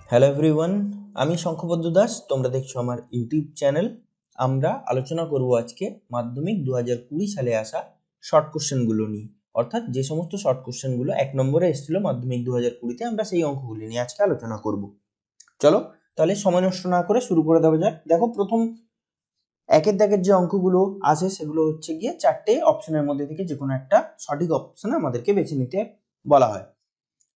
Hello everyone, আমি শঙ্খপদ্ম দাস। তোমরা দেখছো আমার ইউটিউব চ্যানেল। আমরা আলোচনা করব আজকে মাধ্যমিক 2020 সালে আসা শর্ট কোশ্চেনগুলো নিয়ে, অর্থাৎ যে সমস্ত শর্ট কোশ্চেনগুলো 1 নম্বরে এসেছিল মাধ্যমিক 2020-তে, আমরা সেই অঙ্কগুলি নিয়ে আজকে আলোচনা করব। চলো তাহলে সময় নষ্ট না করে শুরু করে দেওয়া যাক। দেখো, প্রথম একের দাগের যে অঙ্কগুলো আছে সেগুলো হচ্ছে গিয়ে 4টে অপশনের মধ্যে থেকে যে কোনো একটা সঠিক অপশন আমাদেরকে বেছে নিতে বলা হয়।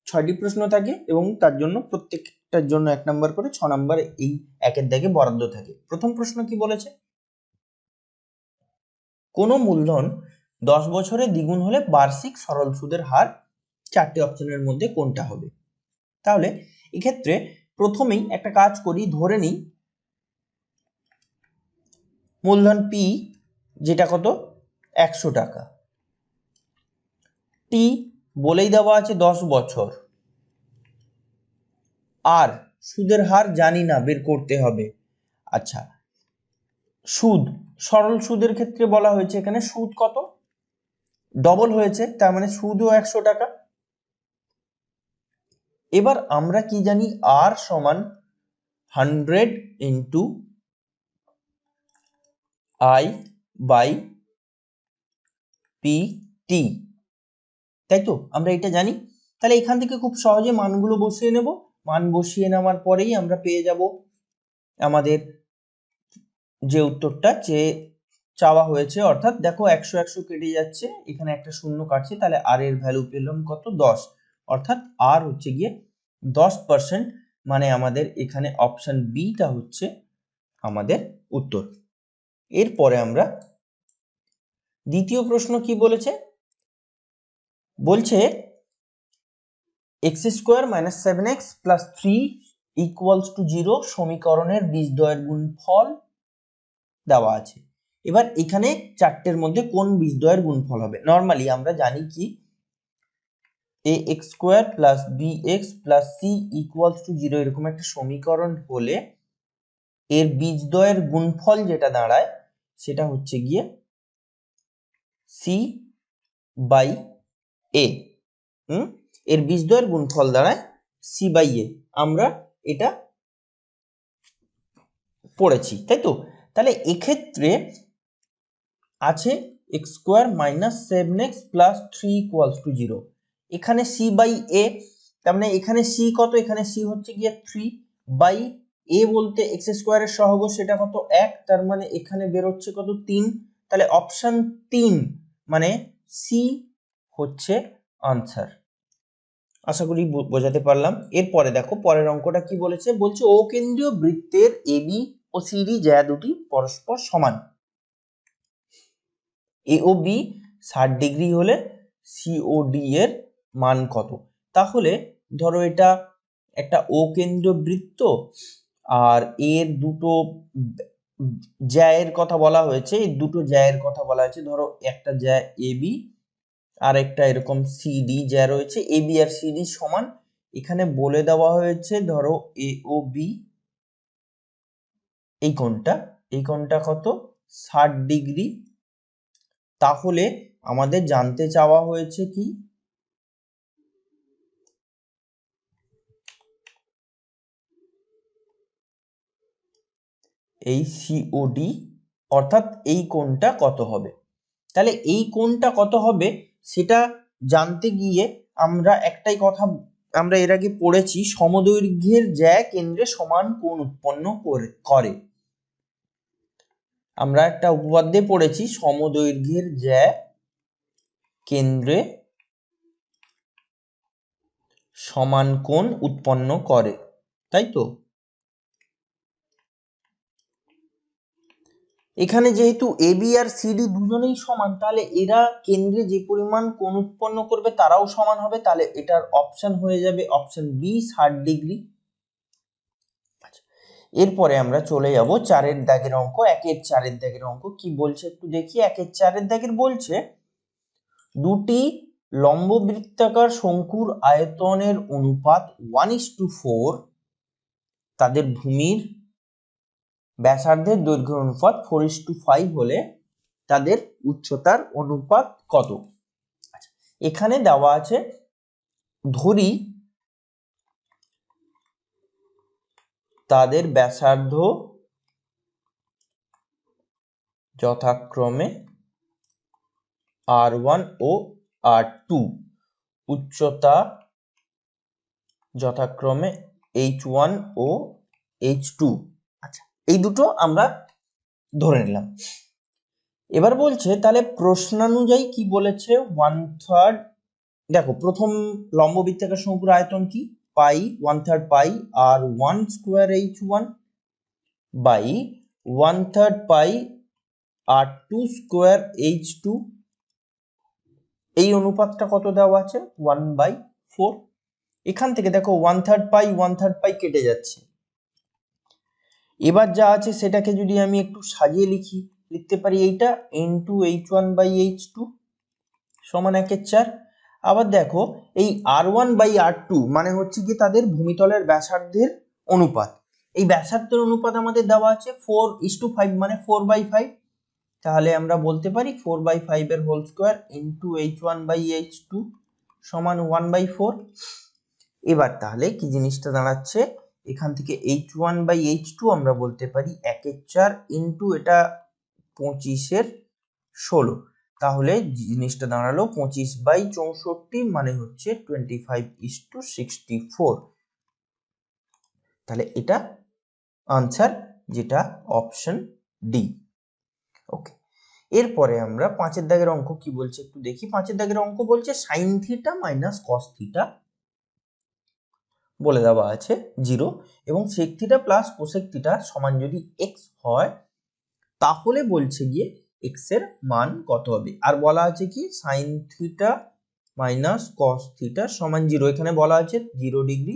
6টি প্রশ্ন থাকে এবং তার জন্য প্রত্যেকটার জন্য 1 নাম্বার করে 6 নাম্বার এই একের দাগে বরাদ্দ থাকে। প্রথম প্রশ্ন কি বলেছে, কোন মূলধন 10 বছরে দ্বিগুণ হলে বার্ষিক সরল সুদের হার 4টে অপশনের মধ্যে কোনটা হবে? তাহলে এক্ষেত্রে প্রথমেই একটা কাজ করি, ধরে নিই মূলধন পি, যেটা কত 100 টাকা। টি বলেই দেওয়া আছে 10 বছর, আর সুদের হার জানি না, বের করতে হবে। আচ্ছা, সুদ, সরল সুদের ক্ষেত্রে বলা হয়েছে এখানে সুদ কত, ডবল হয়েছে, তার মানে সুদও 100 টাকা। এবার আমরা কি জানি, আর সমান 100 into I by P T, তাই তো? আমরা এটা জানি। তাহলে এখান থেকে খুব সহজে মানগুলো বসিয়ে নেব। মান বসিয়ে নেওয়ার পরেই আমরা পেয়ে যাব আমাদের যে উত্তরটা চাওয়া হয়েছে। অর্থাৎ দেখো 100 100 কেটে যাচ্ছে, এখানে একটা শূন্য কাটছে, তাহলে আর এর ভ্যালু পেলাম কত, 10। অর্থাৎ আর হচ্ছে গিয়ে 10%, মানে আমাদের এখানে অপশন বিটা হচ্ছে আমাদের উত্তর। এরপরে আমরা দ্বিতীয় প্রশ্ন কি বলেছে, বলছে x² - 7x + 3 = 0 সমীকরণের বীজদ্বয়ের গুণফল দেওয়া আছে। এবার এখানে চারটের মধ্যে কোন বীজদ্বয়ের গুণফল হবে? নরমালি আমরা জানি কি ax² + bx + c = 0 এরকম একটা সমীকরণ হলে এর বীজদ্বয়ের গুণফল যেটা দাঁড়ায় সেটা হচ্ছে গিয়ে c/a। এর বীজদ্বয়ের গুণফল দাঁড়ায় c/a। আমরা এটা পড়েছি, তাই তো? তাহলে এক্ষেত্রে আছে x² - 7x + 3 = 0। এখানে c/a, তার মানে এখানে c কত, এখানে c হচ্ছে গিয়ে 3/a বলতে x² এর সহগ সেটা কত 1, তার মানে এখানে বের হচ্ছে কত 3। তাহলে অপশন 3 মানে c হচ্ছে আনসার। আশা করি বোঝাতে পারলাম। এরপরে দেখো পরের অঙ্কটা কি বলেছে, বলছে ও কেন্দ্রীয় বৃত্তের AB ও CD জ্যা দুটি পরস্পর সমান। এ ও বি 60 ডিগ্রি হলে COD এর মান কত? তাহলে ধরো এটা একটা ও কেন্দ্রীয় বৃত্ত, আর এর দুটো জ্যায়ের কথা বলা হয়েছে, এই দুটো জ্যায়ের কথা বলা হয়েছে। ধরো একটা জ্যা AB আর একটা এরকম CD জ্যা রয়েছে, AB আর CD সমান। এখানে বলে দেওয়া হয়েছে ধরো এ ও বি, এই কোণটা কত 60 ডিগ্রি। তাহলে আমাদের জানতে চাওয়া হয়েছে কি, এই COD অর্থাৎ এই কোণটা কত হবে। তাহলে এই কোণটা কত হবে সেটা জানতে গিয়ে আমরা একটাই কথা আমরা এর আগে পড়েছি, সমদৈর্ঘ্যের জ্যা কেন্দ্রে সমান কোণ উৎপন্ন করে। আমরা একটা উপপাদ্যে পড়েছি, সমদৈর্ঘ্যের জ্যা কেন্দ্রে সমান কোণ উৎপন্ন করে, তাই তো? এখানে যেহেতু এবি আর সিডি দুজনেই সমান, তাহলে এরা কেন্দ্রে যে পরিমাণ কোণ উৎপন্ন করবে তারাও সমান হবে। তাহলে এটার অপশন হয়ে যাবে অপশন বি 60 ডিগ্রি। এরপরে আমরা চলে যাব 4-এর দাগের অঙ্ক। 1-এর 4-এর দাগের অঙ্ক কি বলছে একটু দেখি। 1-এর 4-এর দাগের বলছে দুটি লম্ব বৃত্তাকার শঙ্কুর আয়তনের অনুপাত 1:4, তাদের ভূমির ব্যাসার্ধের দৈর্ঘ্যের অনুপাত 4:5 হলে তাদের উচ্চতার অনুপাত কত? আচ্ছা, এখানে দেওয়া আছে, ধরি তাদের ব্যাসার্ধ যথাক্রমে R1 ও R2, উচ্চতা যথাক্রমে H1 ও H2। আচ্ছা, এই দুটো আমরা ধরে নিলাম। এবার বলছে তাহলে প্রশ্নানুযায়ী কি বলেছে, 1/3, দেখো প্রথম লম্ববৃত্তাকার সমগ্র আয়তন কি, pi 1/3 pi R1 square H1 by 1/3 pi R2 square H2। এই অনুপাতটা কত দেওয়া আছে, 1/4। এখান থেকে দেখো 1/3 পাই 1/3 পাই কেটে যাচ্ছে। এবার যা আছে সেটাকে যদি আমি একটু সাজিয়ে লিখতে পারি এইটা ইনটু H1/H2 সমান 1/4। আবার দেখো এই R1/R2 মানে হচ্ছে কি তাদের ভূমিতলের ব্যাসার্ধের অনুপাত। এই ব্যাসার্ধের অনুপাত আমাদের দেওয়া আছে 4:5 মানে 4/5। তাহলে আমরা বলতে পারি 4/5 এর হোল স্কোয়ার ইনটু H1/H2 সমান 1/4। এবার তাহলে কি জিনিসটা দাঁড়াচ্ছে, এখান থেকে H1/H2 আমরা বলতে পারি 1/4 ইনটু এটা 25/16, তাহলে জিনিসটা দাঁড়ালো 25/64 মানে হচ্ছে 25:64। তাহলে এটা আনসার, যেটা অপশন ডি। ওকে, এরপরে আমরা 5 দাগের অঙ্ক কি বলছে একটু দেখি। 5 দাগের অঙ্ক বলছে sine theta minus cos theta বলে দেওয়া আছে 0 এবং sec theta plus cosec theta সমান যদি এক্স হয় তাহলে বলছে গিয়ে এক্স এর মান কত হবে। আর বলা আছে কি sign theta minus cos theta সমান 0, এখানে বলা আছে 0 ডিগ্রি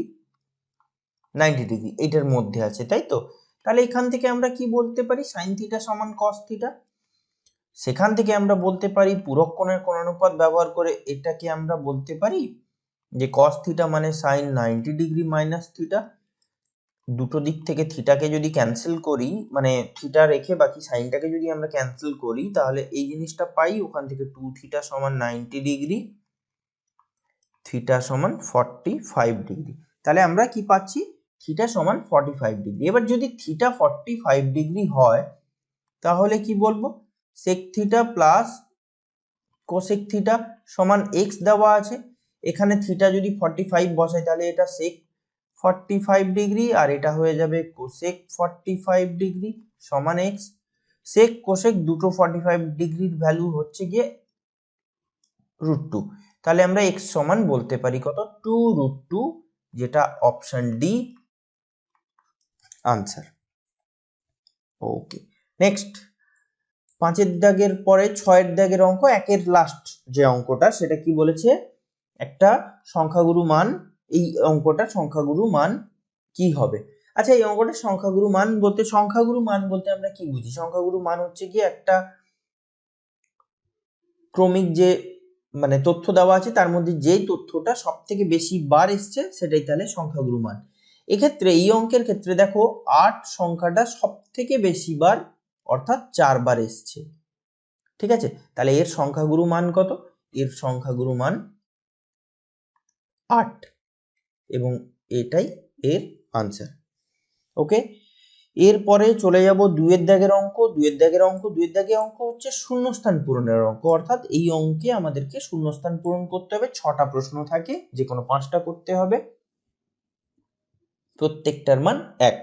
90 ডিগ্রি এটার মধ্যে আছে, তাই তো। তাহলে এখান থেকে আমরা কি বলতে পারি, সাইন থিটা সমান কস থিটা। সেখান থেকে আমরা বলতে পারি পূরক কোণের কোণানুপাত ব্যবহার করে এটাকে আমরা বলতে পারি যে cos থিটা মানে sin 90 ডিগ্রি মাইনাস থিটা। দুটো দিক থেকে থিটাকে যদি ক্যান্সেল করি, মানে থিটা রেখে বাকি সাইনটাকে যদি আমরা ক্যান্সেল করি তাহলে এই জিনিসটা পাই, ওখান থেকে 2 থিটা সমান 90 ডিগ্রি, থিটা সমান 45 ডিগ্রি। তাহলে আমরা কি পাচ্ছি, থিটা সমান 45 ডিগ্রি। এবার যদি থিটা 45 ডিগ্রি হয় তাহলে কি বলবো, sec theta plus cosec theta সমান এক্স দেওয়া আছে। এখানে থিটা যদি 45 বসাই তাহলে এটা সেক 45 ডিগ্রি আর এটা হয়ে যাবে কোসেক 45 ডিগ্রি সমান এক্স। সেক কোসেক দুটো 45 ডিগ্রির ভ্যালু হচ্ছে গিয়ে √2। তাহলে আমরা এক্স সমান বলতে পারি কত, 2√2, যেটা অপশন ডি আনসার। ওকে, নেক্সট 5 দাগের পরে 6 দাগের অঙ্ক, একের লাস্ট যে অঙ্কটা সেটা কি বলেছে, একটা সংখ্যাগুরু মান, এই অঙ্কটার সংখ্যাগুরু মান কি হবে। আচ্ছা, এই অঙ্কটার সংখ্যাগুরু মান বলতে আমরা কি বুঝি, সংখ্যাগুরু মান হচ্ছে কি একটা ক্রমিক যে মানে তথ্য দেওয়া আছে তার মধ্যে যে তথ্যটা সব থেকে বেশি বার এসছে সেটাই তাহলে সংখ্যাগুরু মান। এক্ষেত্রে এই অঙ্কের ক্ষেত্রে দেখো 8 সংখ্যাটা সব থেকে বেশি বার অর্থাৎ 4 বার এসছে, ঠিক আছে। তাহলে এর সংখ্যাগুরু মান কত, এর সংখ্যাগুরু মান 8 এবং এটাই এর আনসার। ওকে, এরপরে চলে যাব 2 দাগের অঙ্ক। 2 দাগের অঙ্ক হচ্ছে শূন্যস্থান পূরণের অঙ্ক, অর্থাৎ এই অঙ্কে আমাদেরকে শূন্যস্থান পূরণ করতে হবে। 6টা প্রশ্ন থাকে, যে কোনো 5টা করতে হবে, প্রত্যেকটার মান 1।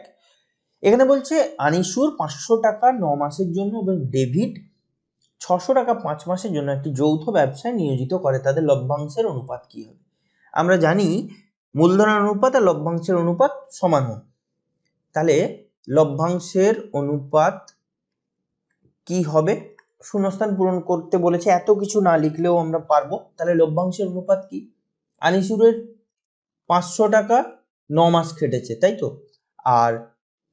এখানে বলছে আনিসুর 500 টাকা 9 মাসের জন্য এবং ডেভিড 600 টাকা 5 মাসের জন্য একটি যৌথ ব্যবসায় নিয়োজিত করে, তাদের লভ্যাংশের অনুপাত কি হবে। আমরা জানি মূলধনের অনুপাত আর লভ্যাংশের অনুপাত সমান হয়, তাহলে লভ্যাংশের অনুপাত কি হবে, শূন্যস্থান পূরণ করতে বলেছে, এত কিছু না লিখলেও আমরা পারবো। তাহলে লভ্যাংশের অনুপাত কি, আনিসুরের 500 টাকা 9 মাস খেটেছে, তাই তো, আর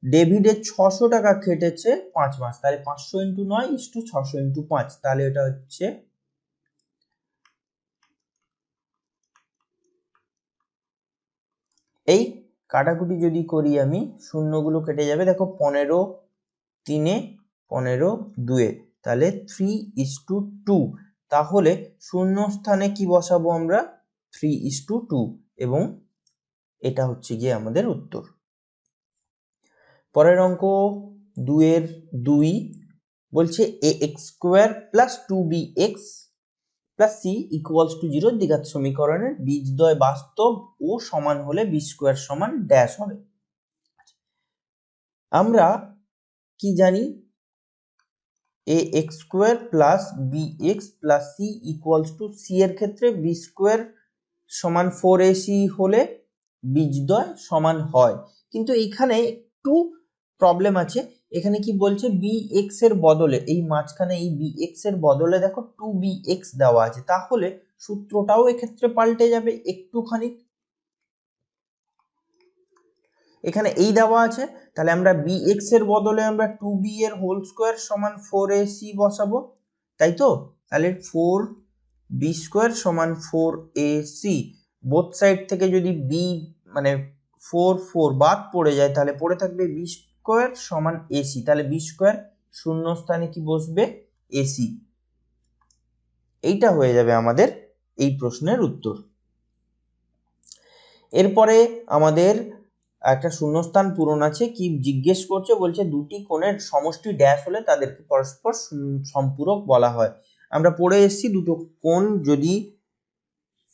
ডেভিডের 600 টাকা খেটেছে 5 মাস, তাহলে 500 × 9 = 600 × 5, তাহলে এটা হচ্ছে এই কাটাকুটি যদি করি আমি, শূন্যগুলো কেটে যাবে, দেখো 15 3 15 2, তাহলে 3:2। তাহলে শূন্য স্থানে কি বসাবো আমরা, 3:2, এবং এটা হচ্ছে গিয়ে আমাদের উত্তর। পরের অঙ্ক 2 2 বলছে ax² + 2bx + c = 0 দ্বিঘাত সমীকরণের বীজদ্বয় বাস্তব ও সমান হলে b² সমান ড্যাশ হবে। আমরা কি জানি ax² + bx + c = c এর ক্ষেত্রে b² সমান 4ac হলে বীজদ্বয় সমান হয়, কিন্তু এখানে একটু প্রবলেম আছে। এখানে কি বলছে bx এর বদলে এই মাঝখানে এই bx এর বদলে দেখো 2bx দেওয়া আছে, তাহলে সূত্রটাও এক্ষেত্রে পাল্টে যাবে একটুখানি। এখানে এই দেওয়া আছে, তাহলে আমরা bx এর বদলে আমরা 2b এর হোল স্কয়ার সমান 4ac বসাবো, তাই তো? তাহলে 4b² সমান 4ac, বোথ সাইড থেকে যদি b মানে 4 4 বাদ পড়ে যায় তাহলে পড়ে থাকবে b² সমান ac, তাহলে b² শূন্য স্থানে কি বসবে? ac। এইটা হয়ে যাবে আমাদের এই প্রশ্নের উত্তর। এরপরে আমাদের একটা শূন্যস্থান পূরণ আছে। কি জিজ্ঞেস করছে? বলছে দুটি কোণের সমষ্টি ড্যাশ হলে তাদেরকে পরস্পর সম্পূরক বলা হয়। আমরা পড়ে এসেছি দুটো কোণ যদি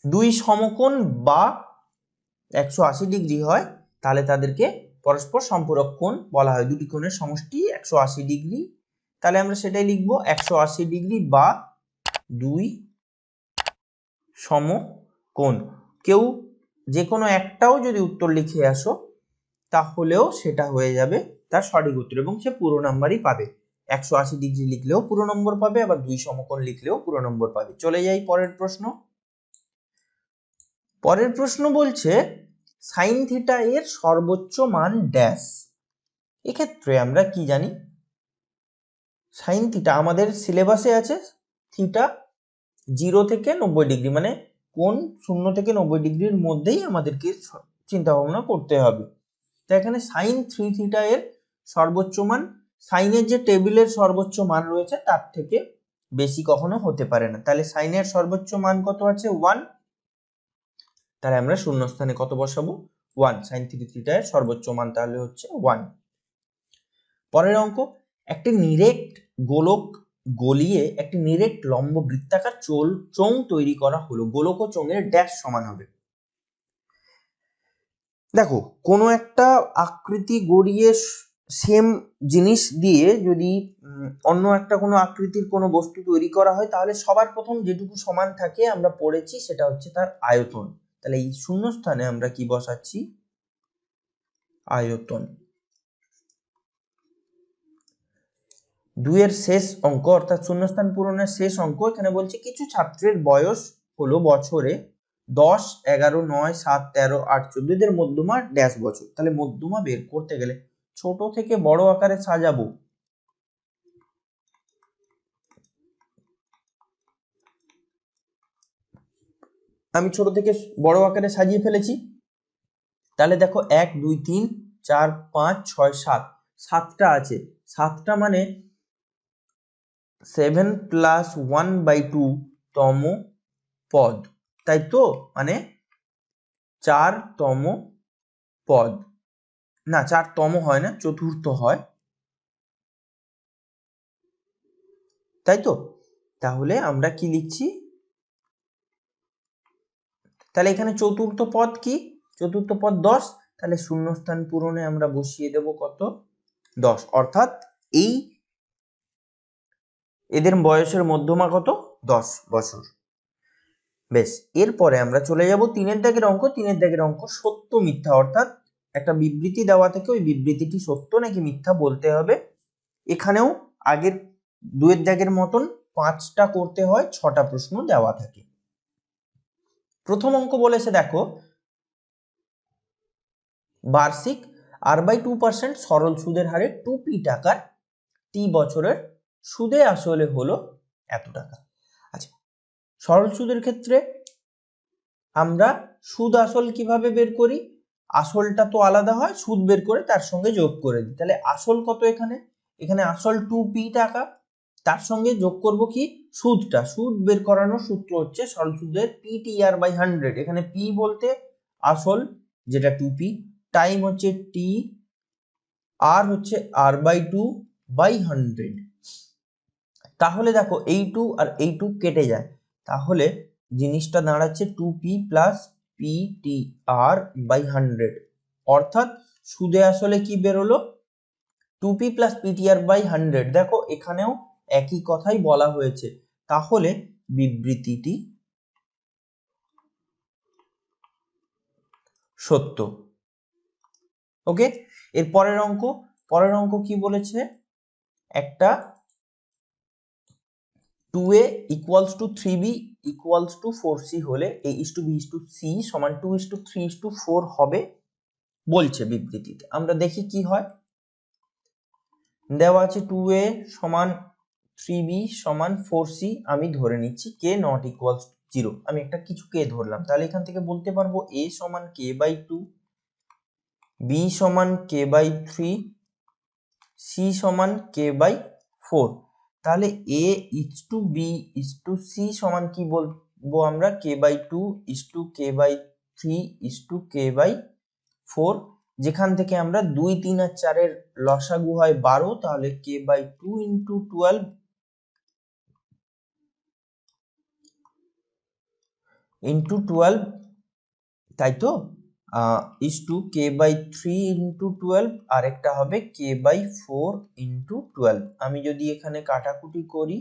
দুই সমকোণ বা 180 ডিগ্রি হয় তাহলে তাদেরকে পরস্পর সম্পূরক কোণ বলা হয়। দুটি কোণের সমষ্টি 180 ডিগ্রি, তাহলে আমরা সেটাই লিখব 180 ডিগ্রি বা দুই সমকোণ। কেউ যে কোনো একটাও যদি উত্তর লিখে আসো তাহলেও সেটা হয়ে যাবে তার সঠিক উত্তর এবং সে পুরো নাম্বারই পাবে। 180 ডিগ্রি লিখলেও পুরো নম্বর পাবে, আবার দুই সমকোণ লিখলেও পুরো নম্বর পাবে। চলে যাই পরের প্রশ্ন। পরের প্রশ্ন বলছে সাইন থিটা এর সর্বোচ্চ মান ড্যাশ। এক্ষেত্রে আমরা কি জানি? সাইন থিটা আমাদের সিলেবাসে আছে থিটা 0 থেকে 90 ডিগ্রি, মানে কোণ 0 থেকে 90 ডিগ্রির মধ্যেই আমাদেরকে চিন্তা ভাবনা করতে হবে। তো এখানে সাইন 3 থিটা এর সর্বোচ্চ মান সাইনের যে টেবিলের সর্বোচ্চ মান রয়েছে তার থেকে বেশি কখনো হতে পারে না। তাহলে সাইনের সর্বোচ্চ মান কত আছে? 1। তাহলে আমরা শূন্যস্থানে কত বসাবো? 1। সাইন 3 থিটা এর সর্বোচ্চ মান তাহলে হচ্ছে 1। পরের অঙ্ক, একটি নিরেট গোলক গলিয়ে একটি নিরেট লম্ব বৃত্তাকার চোঙ তৈরি করা হলো। গোলক ও চোঙের ড্যাশ সমান হবে। দেখো, কোনো একটা আকৃতি গড়িয়ে সেম জিনিস দিয়ে যদি অন্য একটা কোনো আকৃতির কোনো বস্তু তৈরি করা হয় তাহলে সবার প্রথম যেটুকু সমান থাকে আমরা পড়েছি সেটা হচ্ছে তার আয়তন। তাহলে এই শূন্যস্থানে আমরা কি বসাচ্ছি? আয়তন। 2 এর শেষ অঙ্ক অর্থাৎ শূন্যস্থান পূরণের শেষ অঙ্ক। এখানে বলছে কিছু ছাত্রের বয়স হলো বছরে 10, 11, 9, 7, 13, 8, 14, এদের মধ্যমা ড্যাশ বছর। তাহলে মধ্যমা বের করতে গেলে ছোট থেকে বড় আকারে সাজাবো। আমি ছোট থেকে বড় আকারে সাজিয়ে ফেলেছি। তাহলে দেখো 1 2 3 4 5 6 7, 7টা আছে। 7টা মানে 7 + 1/2 তম পদ, তাই তো? মানে 4তম পদ, না 4তম হয় না, চতুর্থ হয়, তাই তো? তাহলে আমরা কি লিখছি? তাহলে এখানে চতুর্থ পদ কি? চতুর্থ পদ 10। তাহলে শূন্যস্থান পূরণে আমরা বসিয়ে দেব কত? 10। অর্থাৎ এদের বয়সের মধ্যমা কত? 10 বছর। বেশ, এরপরে আমরা চলে যাব 3 দাগের অঙ্ক। 3 দাগের অঙ্ক সত্য মিথ্যা, অর্থাৎ একটা বিবৃতি দেওয়া থেকে ওই বিবৃতিটি সত্য নাকি মিথ্যা বলতে হবে। এখানেও আগের 2 দাগের মতন 5টা করতে হয়, 6টা প্রশ্ন দেওয়া থাকে। প্রথম অঙ্ক বলেছে দেখো, বার্ষিক r/2% সরল সুদের হারে 2p টাকার t বছরের সুদে আসলে হলো এত টাকা। আচ্ছা, সরল সুদের ক্ষেত্রে আমরা সুদ আসল কিভাবে বের করি? আসলটা তো আলাদা হয়, সুদ বের করে তার সঙ্গে যোগ করে দিই। তাহলে আসল কত? এখানে আসল 2p টাকা, তার সঙ্গে যোগ করব কি? সুদটা। সুদ বের করানোর সূত্র হচ্ছে সরল সুদের PTR/100। এখানে p বলতে আসল যেটা 2p, টাইম হচ্ছে t, আর হচ্ছে r/2/100। তাহলে দেখো এই 2 আর এই 2 কেটে যায়, তাহলে জিনিসটা দাঁড়াচ্ছে 2p প্লাস PTR/100। অর্থাৎ সুদে আসলে কি বেরোলো, 2p প্লাস PTR/100। দেখো এখানেও একই কথাই বলা হয়েছে, তাহলে বিবৃতিটি সত্য। ওকে, এর পরের অঙ্ক কি বলেছে, একটা 2a equals to 3b equals to 4c হলে a is to b is to c সমান 2 is to 3 is to 4 হবে বলছে বিবৃতিতে। আমরা দেখি কি হয়। দেওয়া আছে 2a সমান 3b সমান 4c, আমি ধরে নিচ্ছি k নট ইকুয়ালস 0, আমি একটা কিছু k ধরলাম, তাহলে এখান থেকে বলতে পারবো a সমান k/2, b সমান k/3, c সমান k/4। তাহলে a is to b is to c সমান কি বলবো আমরা, k/2 is to k/3 is to k/4। যেখান থেকে আমরা 2, 3 আর 4 এর লসাগু হয় 12, তাহলে k/2 into 12 into 12, তাই তো, is to k/3 into 12, আর একটা হবে k/4 into 12। আমি যদি এখানে কাটাকুটি করি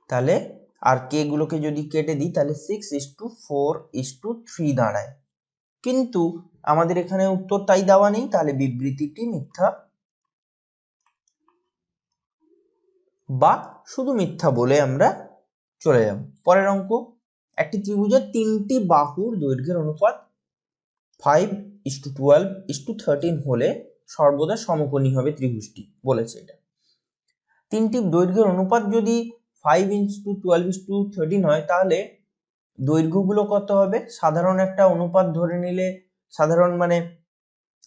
তাহলে আর k গুলোকে যদি কেটে দিই তাহলে 6:4:3 দাঁড়ায়। কিন্তু আমাদের এখানে উত্তর তাই দেওয়া নেই, তাহলে বিবৃতিটি মিথ্যা বা শুধু মিথ্যা বলে আমরা চলে যাব। পরের অঙ্ক, একটি ত্রিভুজের 3টি বাহুর দৈর্ঘ্যের অনুপাত 5:12:13 হলে সর্বদা সমকোণী হবে ত্রিভুজটি বলেছে। এটা 3টি দৈর্ঘ্যের অনুপাত যদি 5:12:13 হয়, তাহলে দৈর্ঘ্যগুলো কত হবে, সাধারণ একটা অনুপাত ধরে নিলে, সাধারণ মানে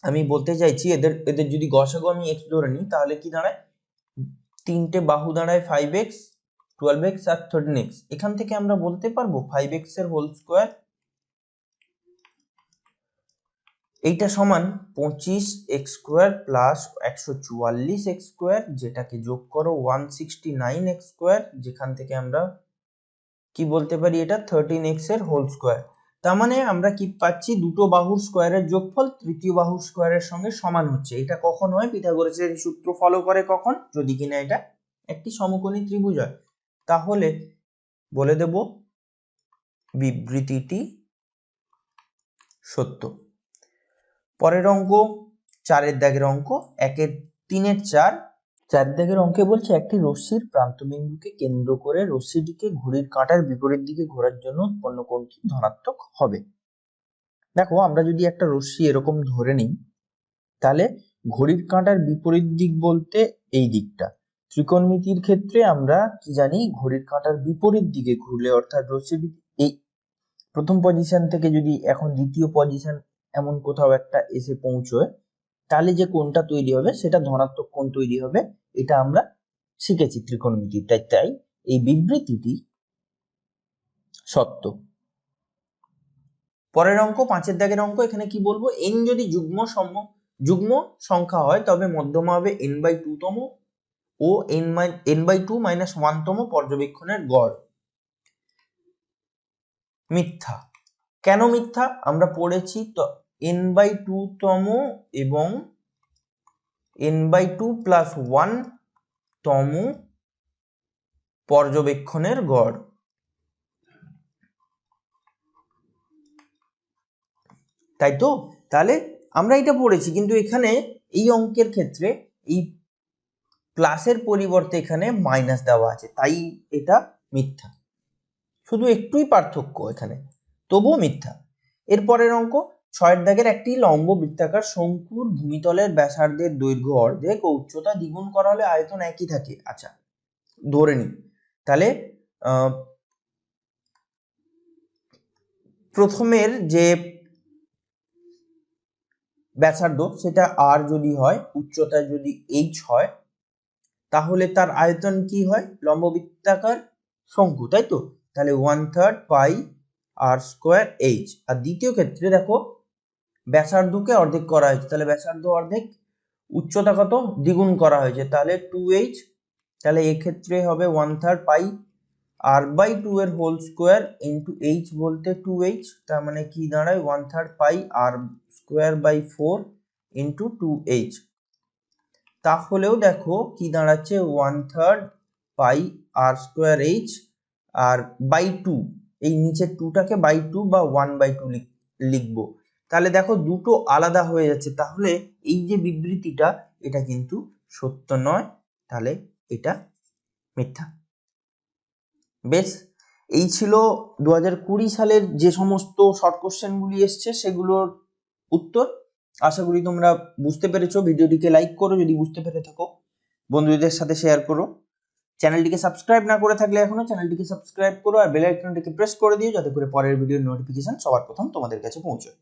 আমি বলতে চাইছি এদের যদি গসাগু আমি x ধরে নিই তাহলে কি দাঁড়ায়, 3টে বাহু দাঁড়ায় 5x, 12x আর 13x। এখান থেকে আমরা বলতে পারবো 5x এর হোল স্কোয়ার, এইটা সমান 25x² প্লাস 144x², যেটাকে যোগ করো 169x², যেখান থেকে আমরা কি বলতে পারি, এটা 13x এর হোল স্কোয়ার। তার মানে আমরা কি পাচ্ছি, দুটো বাহুর স্কোয়ারের যোগফল তৃতীয় বাহুর স্কোয়ারের সঙ্গে সমান হচ্ছে। এটা কখন হয়, পিথাগোরাসের সূত্র ফলো করে কখন, যদি কিনা এটা একটি সমকোণী ত্রিভুজ হয়। তাহলে বলে দেব বিবৃতিটি সত্য। পরের অঙ্ক 4-এর দাগের অঙ্ক, 3-4 দাগের অঙ্কে বলছে একটি রশ্মির প্রান্তবিন্দুকে কেন্দ্র করে রশ্মিটিকে ঘড়ির কাঁটার বিপরীত দিকে ঘোরার জন্য উৎপন্ন কোণটি ধনাত্মক হবে। দেখো আমরা যদি একটা রশ্মি এরকম ধরে নিই, তাহলে ঘড়ির কাঁটার বিপরীত দিক বলতে এই দিকটা। ত্রিকোণমিতির ক্ষেত্রে আমরা কি জানি, ঘড়ির কাঁটার বিপরীত দিকে ঘুরলে, অর্থাৎ রশ্মিটি এই প্রথম পজিশন থেকে যদি এখন দ্বিতীয় পজিশন এমন কোথাও একটা এসে পৌঁছয়, তাহলে যে কোণটা তৈরি হবে সেটা ধনাত্মক কোণ তৈরি হবে। এটা আমরা শিখেছি ত্রিকোণমিতির, তাই এই বিবৃতিটি সত্য। পরের অঙ্ক 5-এর দাগের অঙ্ক, এখানে কি বলবো, n যদি যুগ্ম সংখ্যা হয় তবে মধ্যমা হবে n/2 তম ও n/2 - 1 তম পর্যবেক্ষণের গড়। মিথ্যা। কেন মিথ্যা, আমরা পড়েছি তো n/2 তম এবং n/2 + 1 তম পর্যবেক্ষণের গড়, তাই তো। তাহলে আমরা এটা পড়েছি, কিন্তু এখানে এই অঙ্কের ক্ষেত্রে এই প্লাসের পরিবর্তে এখানে মাইনাস দেওয়া আছে, তাই এটা মিথ্যা। শুধু একটুই পার্থক্য এখানে, তবুও মিথ্যা। এরপরের অঙ্ক 6-এর দাগের, একটি লম্ব বৃত্তাকার শঙ্কুর ভূমিতলের ব্যাসার্ধের দৈর্ঘ্য অর্ধেক ও উচ্চতা দ্বিগুণ করা হলে আয়তন একই থাকে। আচ্ছা ধরে নিই, তাহলে প্রথমের যে ব্যাসার্ধ সেটা r যদি হয়, উচ্চতা যদি h হয়, তাহলে তার আয়তন কি হয়, লম্ব বৃত্তাকার শঙ্কু, তাই তো। তাহলে 1/3 πr² h। আর দ্বিতীয় ক্ষেত্রে দেখো ব্যাসার্ধকে অর্ধেক করা হয়েছে, তাহলে ব্যাসার্ধ অর্ধেক, উচ্চতা কত দ্বিগুণ করা হয়েছে, তাহলে 2h, তাহলে এক্ষেত্রে হবে 1/3 পাই r/2 এর হোল স্কোয়ার ইন্টু h বলতে 2h, তার মানে কি দাঁড়ায় 1/3 পাই r²/4 ইন্টু 2h। তাহলেও দেখো কি দাঁড়াচ্ছে 1/3 পাই r²h আর বাই 2, এই নিচের 2টাকে বাই 2 বা 1/2 লিখবো। তাহলে দেখো দুটো আলাদা হয়ে যাচ্ছে, তাহলে এই যে বিবৃতিটা এটা কিন্তু সত্য নয়, তাহলে এটা মিথ্যা। বেশ, এই ছিল 2020 সালের যে সমস্ত শর্ট কোশ্চেনগুলি এসছে সেগুলোর উত্তর। আশা করি তোমরা বুঝতে পেরেছো। ভিডিওটিকে লাইক করো যদি বুঝতে পেরে থাকো, বন্ধুদের সাথে শেয়ার করো। চ্যানেলটিকে সাবস্ক্রাইব না করে থাকলে এখনো চ্যানেলটিকে সাবস্ক্রাইব করো আর বেল আইকনটিকে প্রেস করে দিও, যাতে করে পরের ভিডিওর নোটিফিকেশন সবার প্রথম তোমাদের কাছে পৌঁছায়।